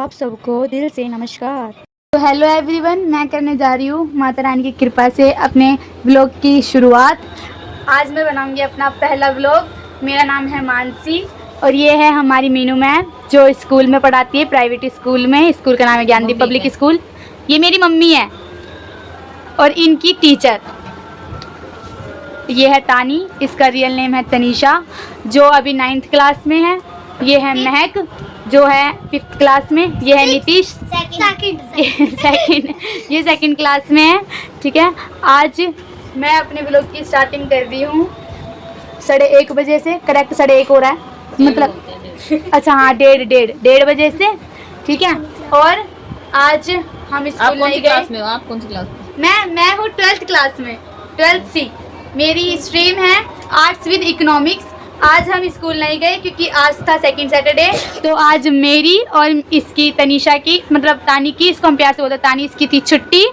आप सबको दिल से नमस्कार। तो हेलो एवरीवन, मैं करने जा रही हूँ माता रानी की कृपा से अपने व्लॉग की शुरुआत। आज मैं बनाऊंगी अपना पहला व्लॉग। मेरा नाम है मानसी और ये है हमारी मीनू मैम जो स्कूल में पढ़ाती है, प्राइवेट स्कूल में। स्कूल का नाम है ज्ञानदीप पब्लिक स्कूल। ये मेरी मम्मी है और इनकी टीचर ये है तानी। इसका रियल नेम है तनीषा जो अभी 9th क्लास में है। ये है महक जो है 5th क्लास में। ये है नीतीश सेकंड ये 2nd क्लास में है। ठीक है, आज मैं अपने व्लॉग की स्टार्टिंग कर रही हूँ 1:30 बजे से। करेक्ट 1:30 हो रहा है, मतलब अच्छा हाँ 1:30 बजे से। ठीक है, और आज हम स्कूल नहीं गए। आप कौन सी क्लास में? मैं हूँ 12th क्लास में, 12th सी। मेरी स्ट्रीम है आर्ट्स विद इकोनॉमिक्स। आज हम स्कूल नहीं गए क्योंकि आज था 2nd सैटरडे। तो आज मेरी और इसकी तनीषा की, मतलब तानी की, इसको हम प्यार से बोलते, तानी इसकी थी छुट्टी,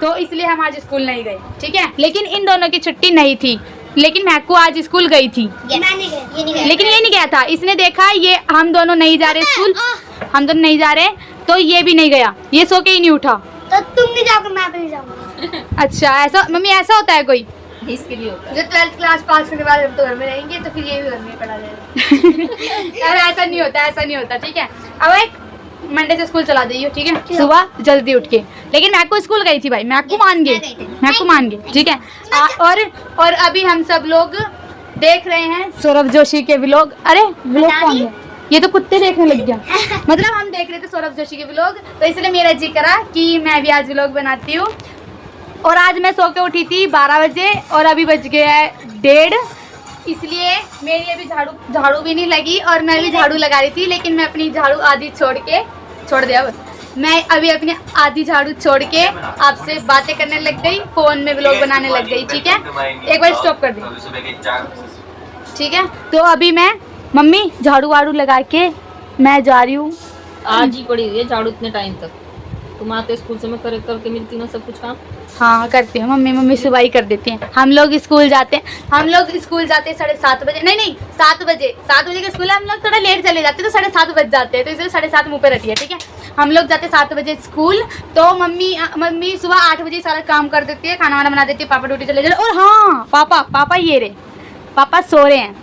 तो इसलिए हम आज स्कूल नहीं गए। ठीक है, लेकिन इन दोनों की छुट्टी नहीं थी, लेकिन महकू आज स्कूल गई थी। लेकिन ये नहीं गया था। इसने देखा ये हम दोनोों नहीं जा रहे स्कूल, हम दोनों नहीं जा रहे, तो ये भी नहीं गया। ये सो के ही नहीं उठा। तो तुम नहीं जाओगे, मैं भी नहीं जाऊंगा। अच्छा, ऐसा मम्मी, ऐसा होता है कोई इसके लिए होता है। जो 12th क्लास पास करने वाले तो घर में रहेंगे, तो फिर ये भी घर में पढ़ा जाएगा। यार ऐसा नहीं होता, ऐसा नहीं होता। ठीक है, अब एक मंडे से स्कूल चला जाइए। ठीक है, सुबह जल्दी उठ के। लेकिन मैं को स्कूल गई थी भाई, मैं को मान गए। ठीक है, और अभी हम सब लोग देख रहे हैं सौरभ जोशी के व्लॉग। अरे व्लॉग कौन है? ये तो कुत्ते देखने लग गया। मतलब हम देख रहे थे सौरभ जोशी के व्लॉग, तो इसलिए मेरा जी करा कि मैं भी आज व्लॉग बनाती हूँ। और आज मैं सो के उठी थी 12 बजे और अभी बज गया है 1:30, इसलिए मेरी अभी झाड़ू भी नहीं लगी। और मैं भी झाड़ू लगा रही थी, लेकिन मैं अपनी झाड़ू आधी छोड़ दिया। मैं अभी अपनी आधी झाड़ू छोड़ के आपसे बातें करने लग गई, फ़ोन में व्लॉग बनाने लग गई। ठीक है, एक बार स्टॉप कर दी। ठीक है, तो अभी मैं मम्मी झाड़ू वाड़ू लगा के मैं जा रही हूँ। आज ही पड़ी हुई है झाड़ू इतने टाइम तक। तुम आते स्कूल से मैं करके मिलती ना सब कुछ काम। हाँ करती हूँ मम्मी सुबह ही कर देती हैं। हम लोग स्कूल जाते हैं 7:30 बजे। नहीं 7 बजे का स्कूल है। हम लोग थोड़ा लेट चले जाते हैं तो 7:30 बज जाते हैं, तो इसलिए 7:30 मुँह पे रखिए। ठीक है, हम लोग जाते 7 बजे स्कूल, तो मम्मी सुबह 8 बजे सारा काम कर देती है, खाना वाना बना देती है, पापा ड्यूटी चले जाते। और हाँ पापा ये रहे, पापा सो रहे हैं।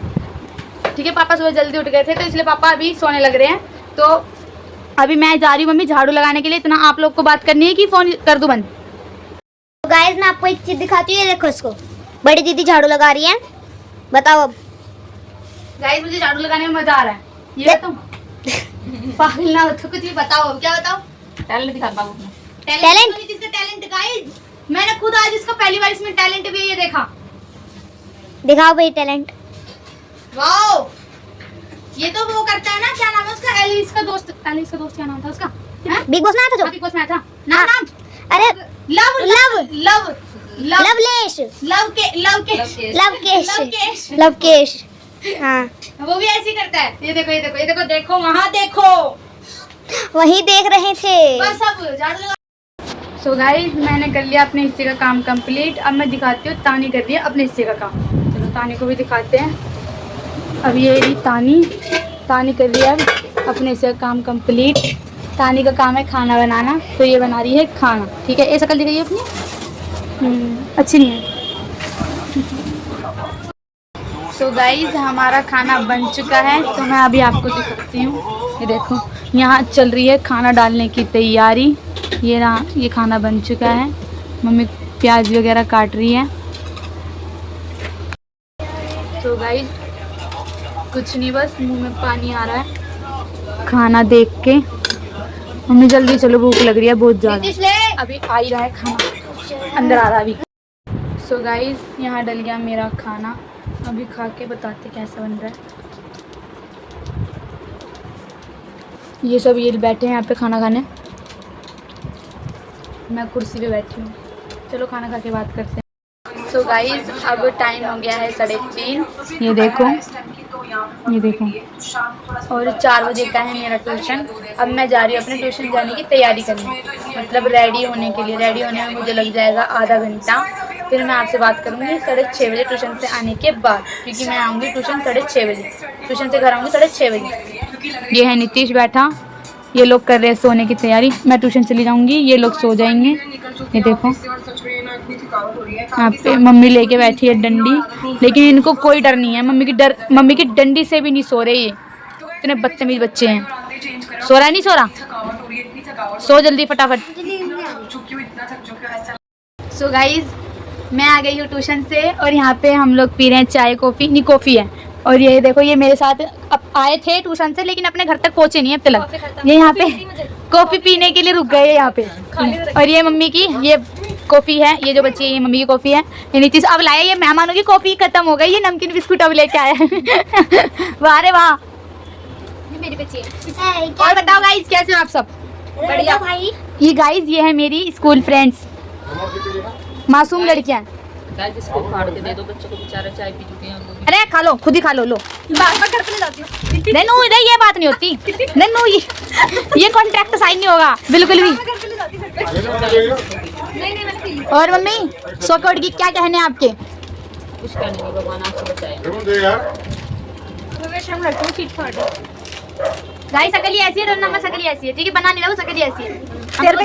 ठीक है, पापा सुबह जल्दी उठ गए थे, तो इसलिए पापा अभी सोने लग रहे हैं। तो अभी मैं जा रही हूँ मम्मी झाड़ू लगाने के लिए। इतना आप लोग को बात करनी है कि फ़ोन कर दूँ बंद? तो गाइस, मैं आपको एक चीज दिखाती हूँ। ये देखो, इसको बड़ी दीदी झाड़ू लगा रही है। बताओ अब। गाइस, मुझे झाड़ू लगाने में मजा आ रहा है। ये बताऊं? पागल ना हो तो कुछ भी बताओ। अब क्या बताओ? टैलेंट दिखा पाऊँ अपना। टैलेंट? इसका टैलेंट गाइस, मैंने खुद आज इसका पहली बार इसमें टैलेंट भी ये देखा। दिखाओ भाई टैलेंट। वाओ, ये तो वो करता है ना, क्या नाम है उसका? एलिस का दोस्त क्या नाम था उसका? बिग बॉस में आया था जो? बिग बॉस में आया था। नाम अरे लवकेश। हाँ, वो भी ऐसे ही करता है। ये देखो वहाँ देखो, वही देख रहे थे। बस अब झाड़ू लगा। सो गाइस, मैंने कर लिया अपने हिस्से का काम कंप्लीट। अब मैं दिखाती हूँ तानी कर रही है अपने हिस्से का काम। चलो तानी को भी दिखाते हैं। अब ये रही तानी कर रही है अपने हिस्से का काम कंप्लीट। तानी का काम है खाना बनाना, तो ये बना रही है खाना। ठीक है, ये शक्ल दिखाइए अपनी। अच्छी नहीं है। सो गाइस, हमारा खाना बन चुका है, तो मैं अभी आपको दिखाती हूँ। ये देखो, यहाँ चल रही है खाना डालने की तैयारी। ये खाना बन चुका है। मम्मी प्याज वगैरह काट रही है। तो गाइस कुछ नहीं, बस मुंह में पानी आ रहा है खाना देख के। मम्मी जल्दी चलो, भूख लग रही है बहुत ज़्यादा। अभी आ ही रहा है खाना, अंदर आ रहा है अभी। सो गाइस, यहाँ डल गया मेरा खाना। अभी खा के बताते कैसा बन रहा है। ये सब ये बैठे हैं यहाँ पे खाना खाने, मैं कुर्सी पे बैठी हूँ। चलो खाना खा के बात करते हैं। सो गाइस, अब टाइम हो गया है 3:30। ये देखो और 4 बजे का है मेरा ट्यूशन। अब मैं जा रही हूँ अपने ट्यूशन जाने की तैयारी करने, मतलब रेडी होने के लिए। रेडी होने में मुझे लग जाएगा आधा घंटा। फिर मैं आपसे बात करूँगी 6:30 बजे ट्यूशन से आने के बाद, क्योंकि मैं आऊँगी ट्यूशन 6:30 बजे। ट्यूशन से घर आऊँगी 6:30 बजे। ये है नीतीश बैठा ये लोग कर रहे हैं सोने की तैयारी। मैं ट्यूशन चली जाऊंगी, ये लोग सो जाएंगे। ये देखो यहाँ पे मम्मी लेके बैठी है डंडी, लेकिन इनको कोई डर नहीं है। मम्मी की डंडी से भी नहीं सो रहे ये, इतने बदतमीज बच्चे हैं। सो रहा है नहीं सो रहा? सो जल्दी फटाफट। सो गाइज मैं आ गई हूँ ट्यूशन से और यहाँ पे हम लोग पी रहे हैं चाय कॉफ़ी, नहीं कॉफ़ी है। और ये देखो ये मेरे साथ अब आए थे ट्यूशन से, लेकिन अपने घर तक पहुँचे नहीं अब तक। ये यहाँ पे कॉफ़ी पीने के लिए रुक गए यहाँ पे। और ये मम्मी की ये कॉफ़ी है, ये जो बच्ची है ये मम्मी की कॉफ़ी है। ये नीचे अब लाया, ये मेहमानों की कॉफ़ी खत्म हो गई, ये नमकीन बिस्कुट अब लेके आया। वाह रे वाह, मेरी बच्ची है। और बताओ गाइज कैसे हो आप सब? बढ़िया भाई। ये गाइज ये है मेरी स्कूल फ्रेंड्स, मासूम लड़कियाँ। जिसको फाड़ के दे दो बच्चों को, बेचारे चाय पी चुके हैं हम लोग। अरे खा लो, खुद ही खा लो। लो नन्नू, इधर ये बात नहीं होती नन्नू, ये कॉन्ट्रैक्ट साइन नहीं होगा बिल्कुल भी। और मम्मी सॉकेट की क्या कहने हैं आपके? कुछ कहने नहीं, भगवान आपको बचाए। गाइस शकल ऐसी है, नंबर शकल ऐसी है, ठीक है? बना नहीं रहा वो, शकल ऐसी है। तेरे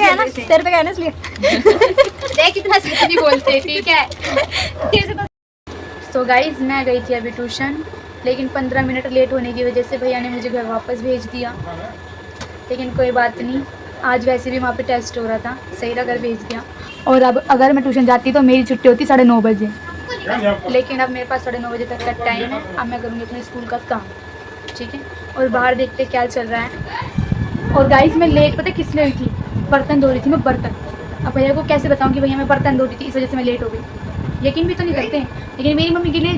पे गया ना इसलिए। देख कितना सही बोलते हैं, ठीक है? तो गाइस मैं गई थी अभी ट्यूशन, लेकिन 15 मिनट लेट होने की वजह से भैया ने मुझे घर वापस भेज दिया। लेकिन कोई बात नहीं, आज वैसे भी वहाँ पे टेस्ट हो रहा था, सही रहा, घर भेज दिया। और अब अगर मैं ट्यूशन जाती तो मेरी छुट्टी होती 9:30 बजे, लेकिन अब मेरे पास 9:30 बजे तक का टाइम है। अब मैं करूँगी अपने स्कूल का काम, ठीक है? और बाहर देखते क्या चल रहा है। और गाइस मैं लेट पता किस लिए हुई थी? बर्तन धो रही थी मैं, बर्तन। अब भैया को कैसे बताऊँ कि भैया मैं बर्तन धो रही थी, इस वजह से मैं लेट हो गई। यकीन भी तो नहीं करते, लेकिन मेरी मम्मी के लिए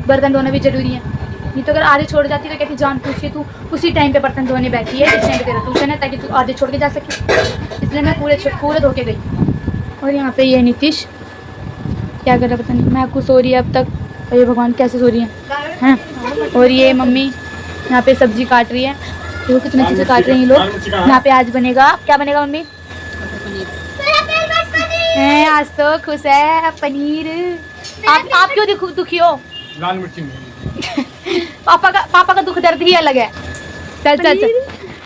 बर्तन धोना भी ज़रूरी है। नहीं तो अगर आधे छोड़ जाती तो कहती जान पूछ के तू उसी टाइम पे बर्तन धोने बैठी है, इस टाइम पे तेरा ट्यूशन है, ताकि तू आधे छोड़ के जा सके। इसलिए मैं पूरे धो के गई। और यहाँ पे ये नीतीश क्या कर रहा पता नहीं, मैं आपको सो रही है अब तक। और ये भगवान कैसे सो रही है हैं? और ये मम्मी यहाँ पे सब्जी काट रही है, देखो कितनी अच्छे से काट रहे हैं ये लोग। यहाँ पे आज बनेगा, क्या बनेगा मम्मी? आज तो खुश है पनीर। आप क्यों दुखी हो? लाल मिर्ची पापा का दुख दर्द ही अलग है। चल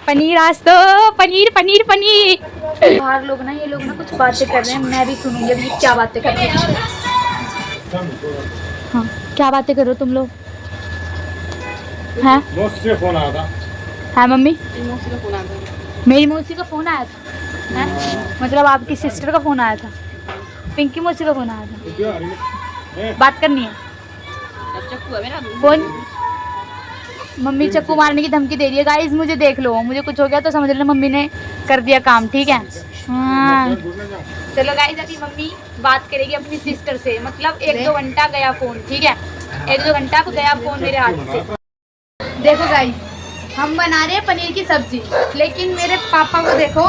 पनीर, आज तो पनीर पनीर पनीर। बाहर लोग ना, ये लोग ना कुछ बातें कर रहे हैं, मैं भी सुनूंगी अभी क्या बातें कर रहे हैं। हाँ क्या बातें कर रहे हो तुम लोग? हैं? से फोन आया था। हाँ मम्मी, मेरी मौसी का फ़ोन आया था। हैं? मतलब आपकी सिस्टर का फ़ोन आया था, पिंकी मौसी का फ़ोन आया था, बात करनी है। फोन मम्मी चक्कू मारने की धमकी दे रही है। गाइस मुझे देख लो, मुझे कुछ हो गया तो समझ लेना मम्मी ने कर दिया काम, ठीक है? हाँ चलो गाइस अभी मम्मी बात करेगी अपनी सिस्टर से, मतलब 1-2 घंटा गया फ़ोन, ठीक है? 1-2 घंटा गया फ़ोन मेरे हाथ से। देखो गाइस हम बना रहे हैं पनीर की सब्जी, लेकिन मेरे पापा को देखो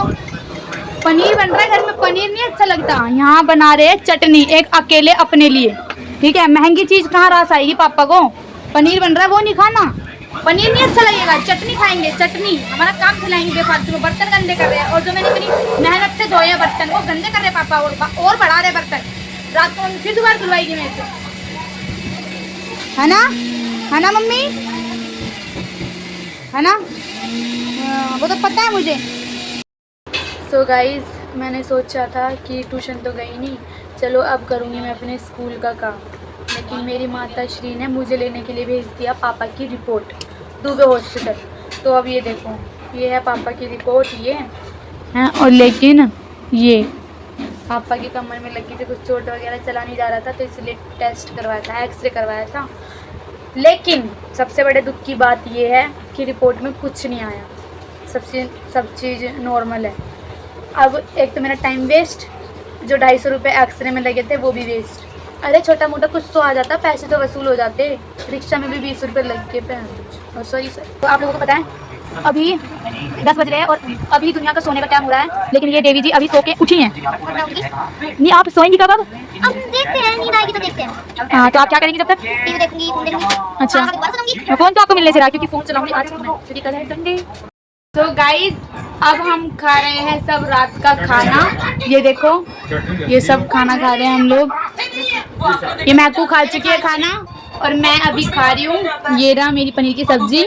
पनीर बन रहा है घर में, पनीर नहीं अच्छा लगता। यहाँ बना रहे हैं चटनी, एक अकेले अपने लिए, ठीक है? महंगी चीज़ कहाँ रास आएगी पापा को? पनीर बन रहा है वो नहीं खाना, पनीर नहीं अच्छा लगेगा, चटनी खाएंगे, चटनी। हमारा काम खिलाएंगे बेफालतू को, बर्तन गंदे कर रहे हैं। और जो मैंने इतनी मेहनत से धोए हैं बर्तन वो गंदे कर रहे पापा, और बढ़ा रहे बर्तन। रात को फिर दोबारा धुलवाएगी मेरे से, है ना मम्मी? है ना? वो तो पता है मुझे। सो गाइज मैंने सोचा था कि ट्यूशन तो गई नहीं, चलो अब करूँगी मैं अपने स्कूल का काम। लेकिन मेरी माता श्री ने मुझे लेने के लिए भेज दिया पापा की रिपोर्ट दुबे हॉस्पिटल। तो अब ये देखो, ये है पापा की रिपोर्ट, ये है। और लेकिन ये पापा की कमर में लगी थी कुछ चोट वगैरह, चला नहीं जा रहा था, तो इसलिए टेस्ट करवाया था, एक्सरे करवाया था। लेकिन सबसे बड़े दुख की बात ये है कि रिपोर्ट में कुछ नहीं आया, सब चीज़ नॉर्मल है। अब एक तो मेरा टाइम वेस्ट, जो 250 रुपये एक्सरे में लगे थे वो भी वेस्ट। अरे छोटा मोटा कुछ तो आ जाता, पैसे तो वसूल हो जाते। रिक्शा में भी 20 रुपये लग के और सॉरी सर। तो आप लोगों को पता है अभी 10 बज रहे हैं और अभी दुनिया का सोने का टाइम हो रहा है, लेकिन ये देवी जी अभी सो के उठी हैं। नहीं आप सोएंगी कब? अब देखते हैं, नींद आएगी तो देखते हैं। हाँ तो आप क्या करेंगी जब तक? टीवी देखूंगी, फोन देखूंगी। अच्छा फ़ोन तो आपको मिलने से रहा, क्योंकि फ़ोन चलाऊंगी आज क्योंकि कल है संडे। तो गाइज अब हम खा रहे हैं सब रात का खाना। ये देखो ये सब खाना खा रहे हैं हम लोग। ये मैकू खा चुकी है खाना और मैं अभी खा रही हूँ। ये रहा मेरी पनीर की सब्जी,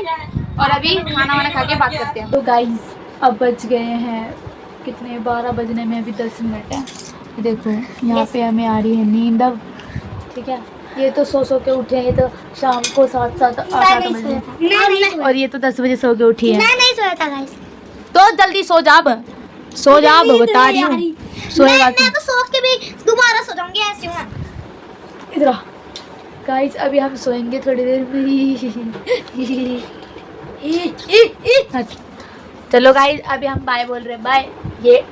और अभी खाना वाना खा के बात करते हैं। तो गाइज अब बज गए हैं कितने, 12 बजने में अभी 10 मिनट है। ये देखो यहाँ पे हमें आ रही है नींद अब, ठीक है। ये तो सो के उठे हैं, ये तो शाम को 7 बजे, और ये तो 10 बजे सो के उठी है। मैं नहीं सोया था गाइस। तो जल्दी सो जा अब, सो जा अब, बता रही हूँ सोएगा मैं तो सो के भी दोबारा सो जाऊंगी, ऐसी हूँ मैं। इधर गाइस अभी हम सोएंगे थोड़ी देर में। चलो गाइस अभी हम बाय बोल रहे हैं, बाय। ये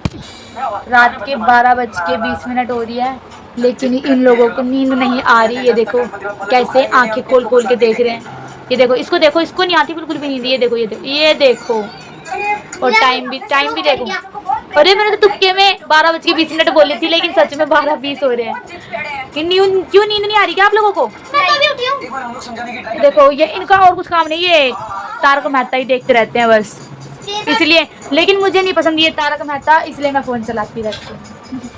रात के 12:20 हो रही है, लेकिन इन लोगों को नींद नहीं आ रही। ये देखो कैसे आंखें खोल खोल के देख रहे हैं। ये देखो इसको देखो, इसको नहीं आती बिल्कुल भी नींद। ये देखो, ये देखो, ये देखो। और टाइम भी देखो। अरे मैंने तो तुक्के में 12:20 बोली थी, लेकिन सच में 12:20 हो रहे हैं। क्यों नींद नहीं आ रही क्या आप लोगों को? मैं तो अभी उठी हूँ। देखो ये इनका और कुछ काम नहीं, ये तारक मेहता ही देखते रहते हैं बस, इसलिए। लेकिन मुझे नहीं पसंद ये तारक मेहता, इसलिए मैं फ़ोन चलाती रहती हूँ।